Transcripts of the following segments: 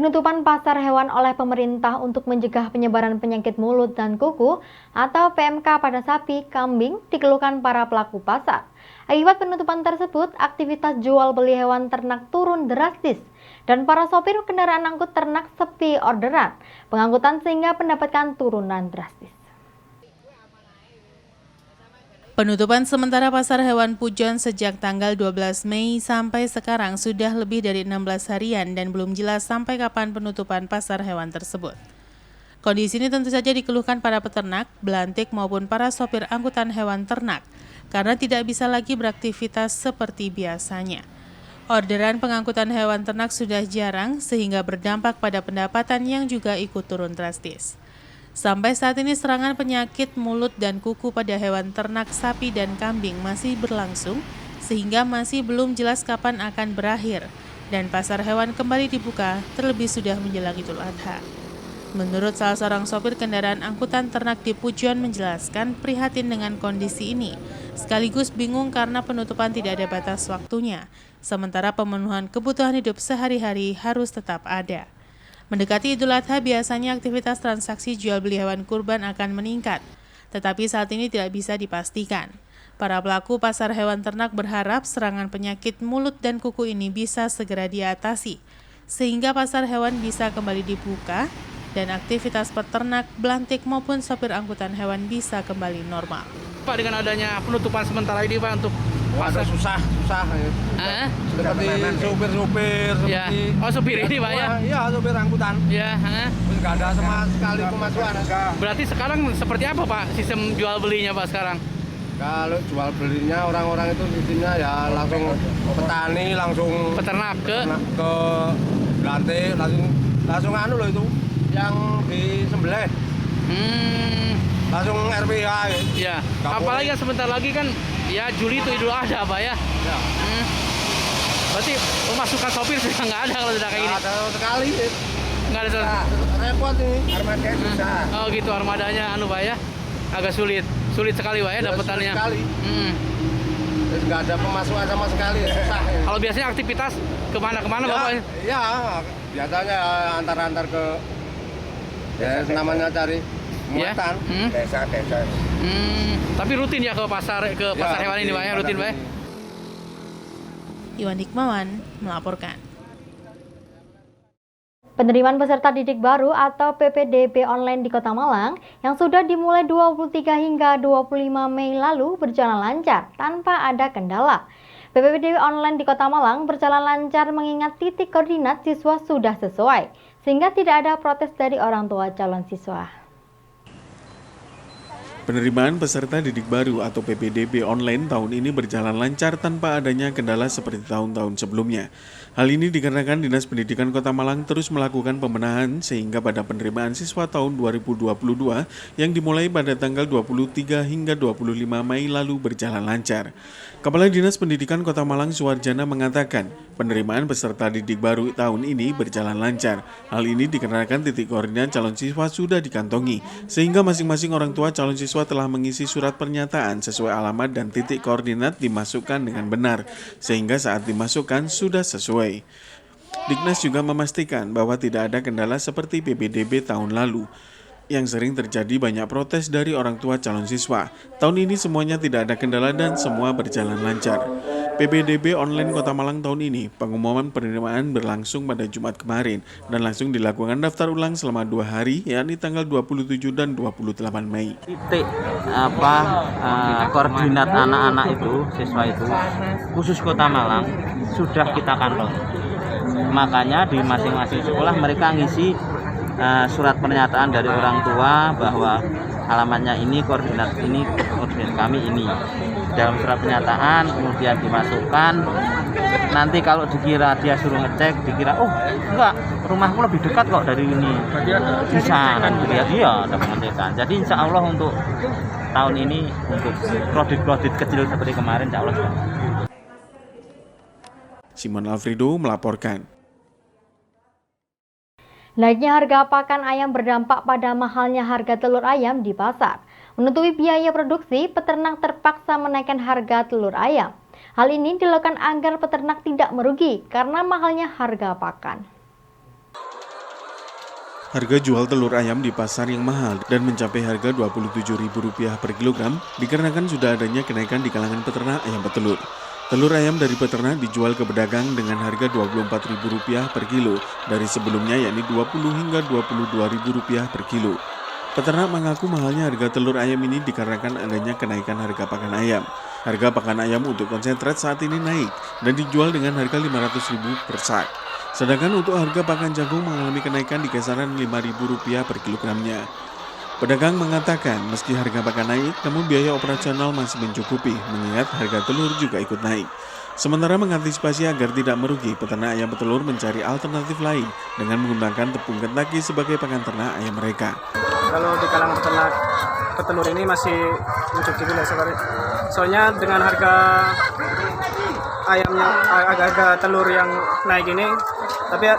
Penutupan pasar hewan oleh pemerintah untuk mencegah penyebaran penyakit mulut dan kuku atau PMK pada sapi, kambing dikeluhkan para pelaku pasar. Akibat penutupan tersebut, aktivitas jual beli hewan ternak turun drastis dan para sopir kendaraan angkut ternak sepi orderan pengangkutan sehingga pendapatan turunan drastis. Penutupan sementara pasar hewan Pujon sejak tanggal 12 Mei sampai sekarang sudah lebih dari 16 harian dan belum jelas sampai kapan penutupan pasar hewan tersebut. Kondisi ini tentu saja dikeluhkan para peternak, belantik maupun para sopir angkutan hewan ternak karena tidak bisa lagi beraktivitas seperti biasanya. Orderan pengangkutan hewan ternak sudah jarang sehingga berdampak pada pendapatan yang juga ikut turun drastis. Sampai saat ini serangan penyakit mulut dan kuku pada hewan ternak sapi dan kambing masih berlangsung sehingga masih belum jelas kapan akan berakhir dan pasar hewan kembali dibuka terlebih sudah menjelang Idul Adha. Menurut salah seorang sopir kendaraan angkutan ternak di Pujon menjelaskan prihatin dengan kondisi ini, sekaligus bingung karena penutupan tidak ada batas waktunya, sementara pemenuhan kebutuhan hidup sehari-hari harus tetap ada. Mendekati Idul Adha biasanya aktivitas transaksi jual beli hewan kurban akan meningkat, tetapi saat ini tidak bisa dipastikan. Para pelaku pasar hewan ternak berharap serangan penyakit mulut dan kuku ini bisa segera diatasi, sehingga pasar hewan bisa kembali dibuka dan aktivitas peternak, belantik maupun sopir angkutan hewan bisa kembali normal. Pak, dengan adanya penutupan sementara ini Pak untuk pasar susah ya. Seperti supir-supir ya. seperti Oh, supir ini Pak ya? Iya, supir angkutan. Ya, Terus nggak ada sama sekali pemasukan. Berarti sekarang seperti apa Pak sistem jual belinya Pak sekarang? Kalau jual belinya orang-orang itu intinya ya langsung petani, langsung Peternak ke belantik, langsung anu loh itu yang di sembelih. Langsung RPH ya. Apalagi kan sebentar lagi kan ya Juli itu Idul Adha Pak ya? Ya. Berarti pemasukan sopir sudah nggak ada kalau sudah kayak gini? Nggak ada sekali. Nggak ada sama. Repot ini, armadanya susah. Oh gitu, armadanya anu Pak ya? Agak sulit sekali Pak ya dapetannya. Sulit sekali. Terus nggak ada pemasukan sama sekali, susah. Kalau biasanya aktivitas kemana-kemana ya, Bapak? Ya, biasanya antar-antar ke ya namanya cari muatan. Desa. Tapi rutin ya ke pasar hewan ini Pak ya, rutin Pak ya? Iwan Hikmawan melaporkan. Penerimaan peserta didik baru atau PPDB online di Kota Malang yang sudah dimulai 23 hingga 25 Mei lalu berjalan lancar tanpa ada kendala. PPDB online di Kota Malang berjalan lancar mengingat titik koordinat siswa sudah sesuai, sehingga tidak ada protes dari orang tua calon siswa. Penerimaan peserta didik baru atau PPDB online tahun ini berjalan lancar tanpa adanya kendala seperti tahun-tahun sebelumnya. Hal ini dikarenakan Dinas Pendidikan Kota Malang terus melakukan pembenahan sehingga pada penerimaan siswa tahun 2022 yang dimulai pada tanggal 23 hingga 25 Mei lalu berjalan lancar. Kepala Dinas Pendidikan Kota Malang Suwarjana mengatakan, penerimaan peserta didik baru tahun ini berjalan lancar. Hal ini dikarenakan titik koordinat calon siswa sudah dikantongi, sehingga masing-masing orang tua calon siswa telah mengisi surat pernyataan sesuai alamat dan titik koordinat dimasukkan dengan benar, sehingga saat dimasukkan sudah sesuai. Dignas juga memastikan bahwa tidak ada kendala seperti PPDB tahun lalu, yang sering terjadi banyak protes dari orang tua calon siswa. Tahun ini semuanya tidak ada kendala dan semua berjalan lancar. PPDB online Kota Malang tahun ini, pengumuman penerimaan berlangsung pada Jumat kemarin dan langsung dilakukan daftar ulang selama 2 hari, yakni tanggal 27 dan 28 Mei. Titik koordinat anak-anak itu, siswa itu, khusus Kota Malang, sudah kita kantong. Makanya di masing-masing sekolah mereka ngisi surat pernyataan dari orang tua bahwa alamatnya ini, koordinat kami ini. Dalam surat pernyataan kemudian dimasukkan. Nanti kalau dikira dia suruh ngecek, dikira oh enggak, rumahku lebih dekat kok dari ini, bisa kan dilihat dia ada pengecekan. Jadi insya Allah untuk tahun ini untuk kredit kecil seperti kemarin insya Allah. Simon Alfredo melaporkan. Naiknya harga pakan ayam berdampak pada mahalnya harga telur ayam di pasar. Menutupi biaya produksi, peternak terpaksa menaikkan harga telur ayam. Hal ini dilakukan agar peternak tidak merugi karena mahalnya harga pakan. Harga jual telur ayam di pasar yang mahal dan mencapai harga Rp27.000 per kilogram dikarenakan sudah adanya kenaikan di kalangan peternak ayam petelur. Telur ayam dari peternak dijual ke pedagang dengan harga Rp24.000 per kilo dari sebelumnya yakni Rp20 hingga Rp22.000 per kilo. Peternak mengaku mahalnya harga telur ayam ini dikarenakan adanya kenaikan harga pakan ayam. Harga pakan ayam untuk konsentrat saat ini naik dan dijual dengan harga Rp500.000 per sak. Sedangkan untuk harga pakan jagung mengalami kenaikan di kisaran Rp5.000 per kilogramnya. Pedagang mengatakan meski harga pakan naik, namun biaya operasional masih mencukupi, mengingat harga telur juga ikut naik. Sementara mengantisipasi agar tidak merugi, peternak ayam petelur mencari alternatif lain dengan menggunakan tepung Kentucky sebagai pakan ternak ayam mereka. Kalau di kalangan peternak petelur ini masih mencukupi lah sekarang. Soalnya dengan harga ayamnya, harga telur yang naik ini, tapi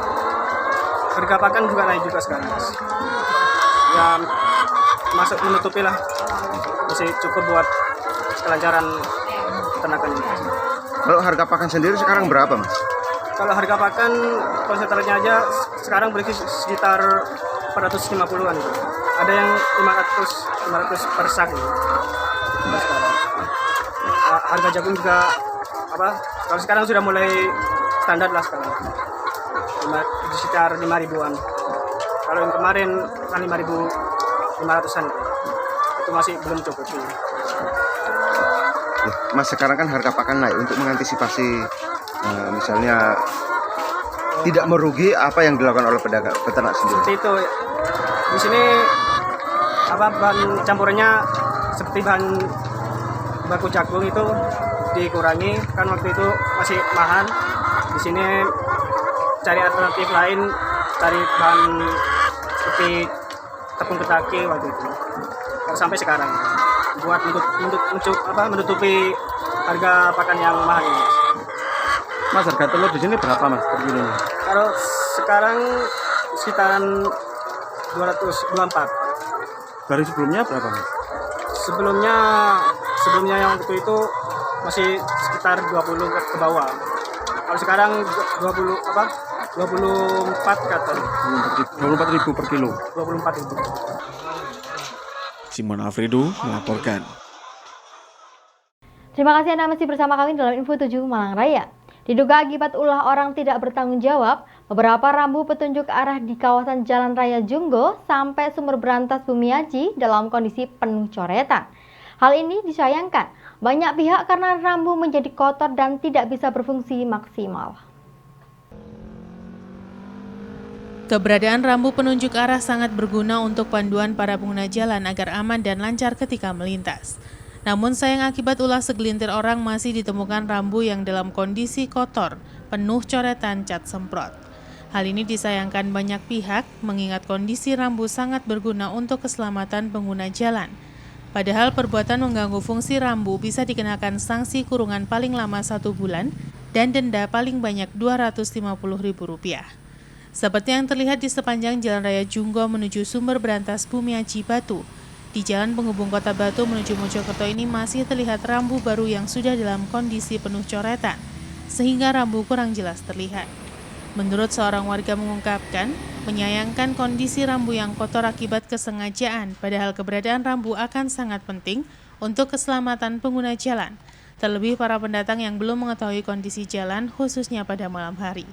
harga pakan juga naik juga sekarang. Ya masuk menutupi lah, masih cukup buat kelancaran peternakan ini. Kalau harga pakan sendiri sekarang berapa, Mas? Kalau harga pakan konsentratnya aja sekarang berkisar sekitar 450-an. Ada yang 500 per sak gitu. Harga jagung juga kalau sekarang sudah mulai standar lah sekarang. Di sekitar 5.000-an. Kalau yang kemarin kan 5.500-an. Itu masih belum cukup. Mas, sekarang kan harga pakan naik. Untuk mengantisipasi misalnya tidak merugi, apa yang dilakukan oleh peternak sendiri? Seperti itu. Di sini bahan campurannya seperti bahan baku jagung itu dikurangi, kan waktu itu masih mahal. Di sini cari alternatif lain, cari bahan seperti tepung Kentucky waktu itu. Sampai sekarang buat menutupi harga pakan yang mahal ini. Mas, harga telur di sini berapa, Mas, per kilonya? Kalau sekarang sekitaran 224. Dari sebelumnya berapa, Mas? Sebelumnya yang waktu itu masih sekitar 20 ke bawah. Kalau sekarang 24 kata. 24.000 per kilo. 24.000. Simon Alfredo melaporkan. Terima kasih Anda masih bersama kami dalam Info 7 Malang Raya. Diduga akibat ulah orang tidak bertanggung jawab, beberapa rambu petunjuk arah di kawasan Jalan Raya Junggo sampai Sumber Berantas Bumiaji dalam kondisi penuh coretan. Hal ini disayangkan banyak pihak karena rambu menjadi kotor dan tidak bisa berfungsi maksimal. Keberadaan rambu penunjuk arah sangat berguna untuk panduan para pengguna jalan agar aman dan lancar ketika melintas. Namun sayang akibat ulah segelintir orang masih ditemukan rambu yang dalam kondisi kotor, penuh coretan cat semprot. Hal ini disayangkan banyak pihak mengingat kondisi rambu sangat berguna untuk keselamatan pengguna jalan. Padahal perbuatan mengganggu fungsi rambu bisa dikenakan sanksi kurungan paling lama 1 bulan dan denda paling banyak Rp250.000. Seperti yang terlihat di sepanjang Jalan Raya Junggo menuju Sumber Berantas Bumiaji Batu. Di jalan penghubung Kota Batu menuju Mojokerto ini masih terlihat rambu baru yang sudah dalam kondisi penuh coretan, sehingga rambu kurang jelas terlihat. Menurut seorang warga mengungkapkan, menyayangkan kondisi rambu yang kotor akibat kesengajaan, padahal keberadaan rambu akan sangat penting untuk keselamatan pengguna jalan, terlebih para pendatang yang belum mengetahui kondisi jalan khususnya pada malam hari.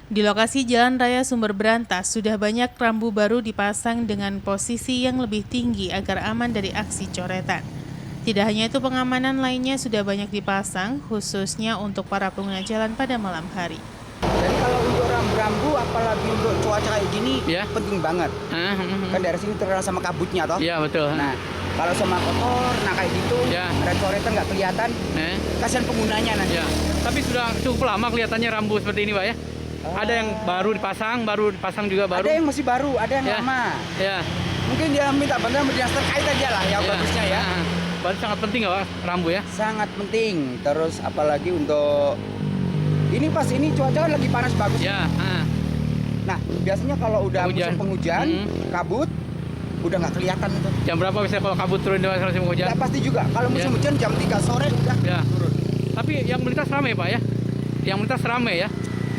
Di lokasi Jalan Raya Sumber Berantas, sudah banyak rambu baru dipasang dengan posisi yang lebih tinggi agar aman dari aksi coretan. Tidak hanya itu, pengamanan lainnya sudah banyak dipasang, khususnya untuk para pengguna jalan pada malam hari. Jadi kalau untuk rambu-rambu, apalagi untuk cuaca kayak gini, penting banget. Kan dari sini terasa sama kabutnya, toh? Iya, betul. Nah, kalau sama kotor, kayak gitu, ada coretan nggak kelihatan, kasihan penggunanya nanti. Ya. Tapi sudah cukup lama kelihatannya rambu seperti ini, Pak, ya? Ada yang baru dipasang juga baru. Ada yang masih baru, ada yang lama. Ya. Mungkin dia minta bantuan dinas terkait aja lah, yang bagusnya ya. Berarti sangat penting nggak, Pak, rambu ya? Sangat penting. Terus apalagi untuk ini pas ini cuaca kan lagi panas bagus. Ya. Nah, biasanya kalau udah musim penghujan, kabut, udah nggak kelihatan itu. Jam berapa bisa kalau kabut turun di musim hujan? Ya, pasti juga. Kalau musim hujan jam 3 sore udah turun. Tapi yang melintas ramai, Pak, ya? Yang melintas ramai ya?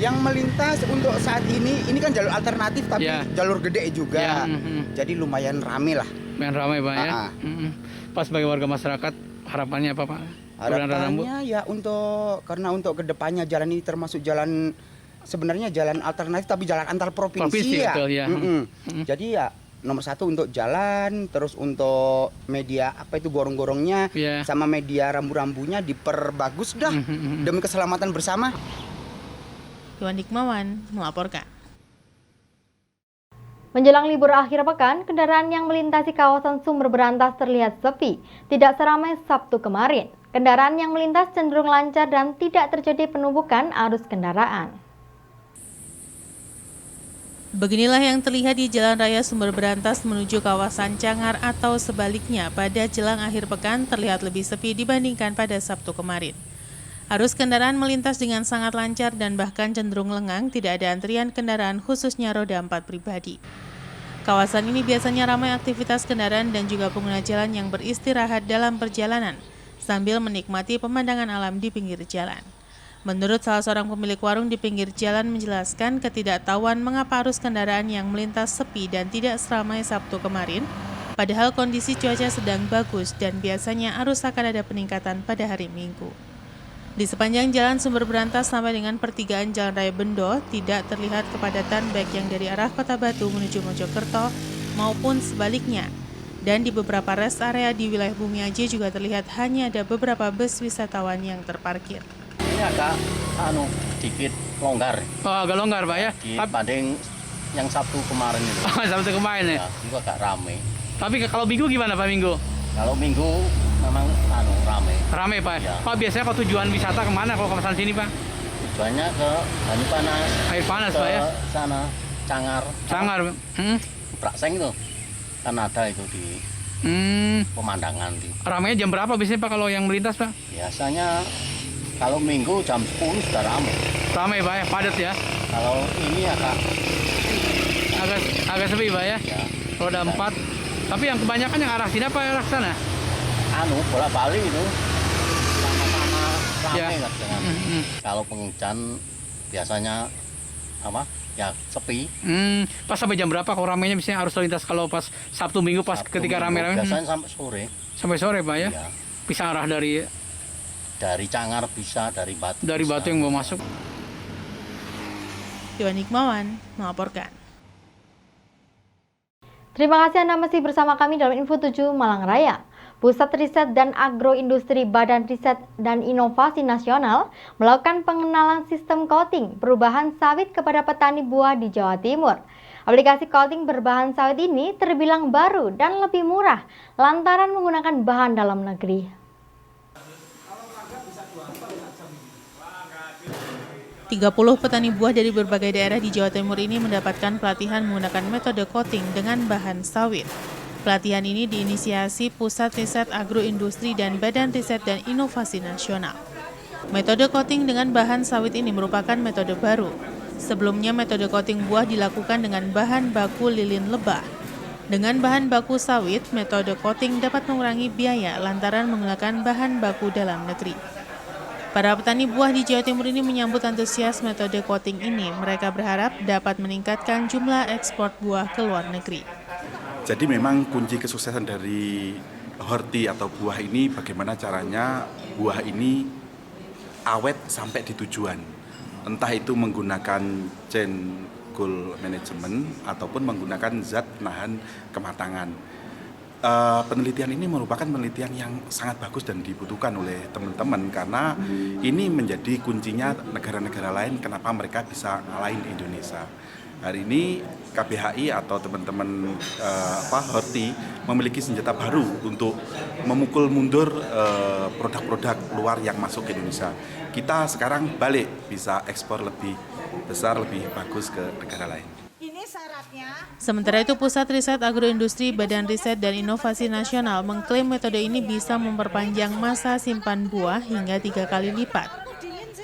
Yang melintas untuk saat ini kan jalur alternatif tapi jalur gede juga. Jadi lumayan rame lah. Lumayan ramai Pak ya. Pas sebagai warga masyarakat harapannya apa Pak? Harapannya ya karena untuk kedepannya jalan ini termasuk jalan sebenarnya jalan alternatif tapi jalan antar provinsi ya. Betul, ya. Jadi ya nomor satu untuk jalan, terus untuk media gorong-gorongnya, sama media rambu-rambunya diperbagus dah demi keselamatan bersama. Iwan Hikmawan melaporkan. Menjelang libur akhir pekan, kendaraan yang melintasi kawasan Sumber Berantas terlihat sepi, tidak seramai Sabtu kemarin. Kendaraan yang melintas cenderung lancar dan tidak terjadi penumpukan arus kendaraan. Beginilah yang terlihat di Jalan Raya Sumber Berantas menuju kawasan Cangar atau sebaliknya pada jelang akhir pekan terlihat lebih sepi dibandingkan pada Sabtu kemarin. Arus kendaraan melintas dengan sangat lancar dan bahkan cenderung lengang, tidak ada antrian kendaraan khususnya roda 4 pribadi. Kawasan ini biasanya ramai aktivitas kendaraan dan juga pengguna jalan yang beristirahat dalam perjalanan sambil menikmati pemandangan alam di pinggir jalan. Menurut salah seorang pemilik warung di pinggir jalan menjelaskan ketidaktahuan mengapa arus kendaraan yang melintas sepi dan tidak seramai Sabtu kemarin, padahal kondisi cuaca sedang bagus dan biasanya arus akan ada peningkatan pada hari Minggu. Di sepanjang jalan Sumber Berantas sampai dengan pertigaan Jalan Raya Bendo, tidak terlihat kepadatan baik yang dari arah Kota Batu menuju Mojokerto maupun sebaliknya. Dan di beberapa rest area di wilayah Bumiaji juga terlihat hanya ada beberapa bus wisatawan yang terparkir. Ini agak dikit longgar. Oh, agak longgar Pak ya? Dibanding yang Sabtu kemarin itu. Oh, Sabtu kemarin ya? Itu agak rame. Tapi kalau Minggu gimana Pak Minggu? Kalau Minggu memang rame. Rame Pak? Ya. Pak biasanya kalau tujuan wisata kemana kalau kawasan sini Pak? Tujuannya ke Banyu Panas. Air panas Pak ya? Sana, Cangar. Cangar. Brakseng itu. Kan ada itu di pemandangan. Ramainya jam berapa biasanya Pak kalau yang melintas Pak? Biasanya kalau Minggu jam 10 sudah ramai. Ramai Pak ya? Padat ya? Kalau ini agak sepi Pak ya? Ya. Roda 4. Tapi yang kebanyakan yang arah sini apa arah sana? Bola-balik itu sama-sama ramai Ya. lah dengan. Kalau penghujan biasanya ya sepi. Pas sampai jam berapa kalau ramainya biasanya arus lalu lintas kalau pas Sabtu Minggu pas Sabtu, ketika rame-rame? Biasanya sampai sore. Sampai sore Pak ya? Ya. Bisa arah dari Cangar bisa, dari Batu. dari bisa. Batu yang mau masuk. Iwan Hikmawan melaporkan. Terima kasih Anda masih bersama kami dalam Info 7 Malang Raya. Pusat Riset dan Agroindustri Badan Riset dan Inovasi Nasional melakukan pengenalan sistem coating perubahan sawit kepada petani buah di Jawa Timur. Aplikasi coating berbahan sawit ini terbilang baru dan lebih murah lantaran menggunakan bahan dalam negeri. 30 petani buah dari berbagai daerah di Jawa Timur ini mendapatkan pelatihan menggunakan metode coating dengan bahan sawit. Pelatihan ini diinisiasi Pusat Riset Agroindustri dan Badan Riset dan Inovasi Nasional. Metode coating dengan bahan sawit ini merupakan metode baru. Sebelumnya metode coating buah dilakukan dengan bahan baku lilin lebah. Dengan bahan baku sawit, metode coating dapat mengurangi biaya lantaran menggunakan bahan baku dalam negeri. Para petani buah di Jawa Timur ini menyambut antusias metode coating ini. Mereka berharap dapat meningkatkan jumlah ekspor buah ke luar negeri. Jadi memang kunci kesuksesan dari horti atau buah ini bagaimana caranya buah ini awet sampai di tujuan. Entah itu menggunakan chain cool management ataupun menggunakan zat penahan kematangan. Penelitian ini merupakan penelitian yang sangat bagus dan dibutuhkan oleh teman-teman karena ini menjadi kuncinya negara-negara lain kenapa mereka bisa ngalahin Indonesia. Hari ini KBHI atau teman-teman horti memiliki senjata baru untuk memukul mundur produk-produk luar yang masuk ke Indonesia. Kita sekarang balik bisa ekspor lebih besar, lebih bagus ke negara lain. Sementara itu, Pusat Riset Agroindustri Badan Riset dan Inovasi Nasional mengklaim metode ini bisa memperpanjang masa simpan buah hingga 3 kali lipat.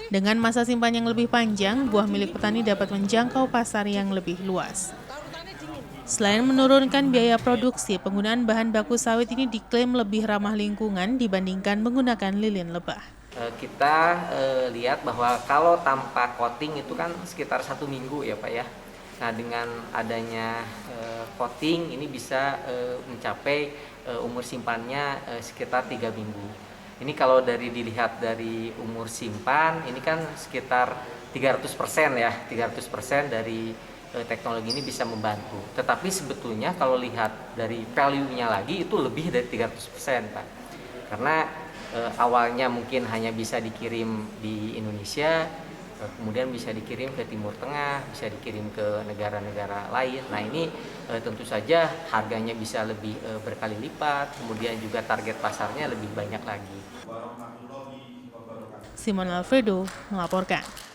Dengan masa simpan yang lebih panjang, buah milik petani dapat menjangkau pasar yang lebih luas. Selain menurunkan biaya produksi, penggunaan bahan baku sawit ini diklaim lebih ramah lingkungan dibandingkan menggunakan lilin lebah. kita lihat bahwa kalau tanpa coating itu kan sekitar 1 minggu ya Pak ya. Nah dengan adanya coating ini bisa mencapai umur simpannya sekitar 3 minggu. Ini kalau dilihat dari umur simpan ini kan sekitar 300% ya, 300% dari teknologi ini bisa membantu. Tetapi sebetulnya kalau lihat dari value-nya lagi itu lebih dari 300% Pak. Karena awalnya mungkin hanya bisa dikirim di Indonesia, kemudian bisa dikirim ke Timur Tengah, bisa dikirim ke negara-negara lain. Nah ini tentu saja harganya bisa lebih berkali lipat, kemudian juga target pasarnya lebih banyak lagi. Simon Alfredo melaporkan.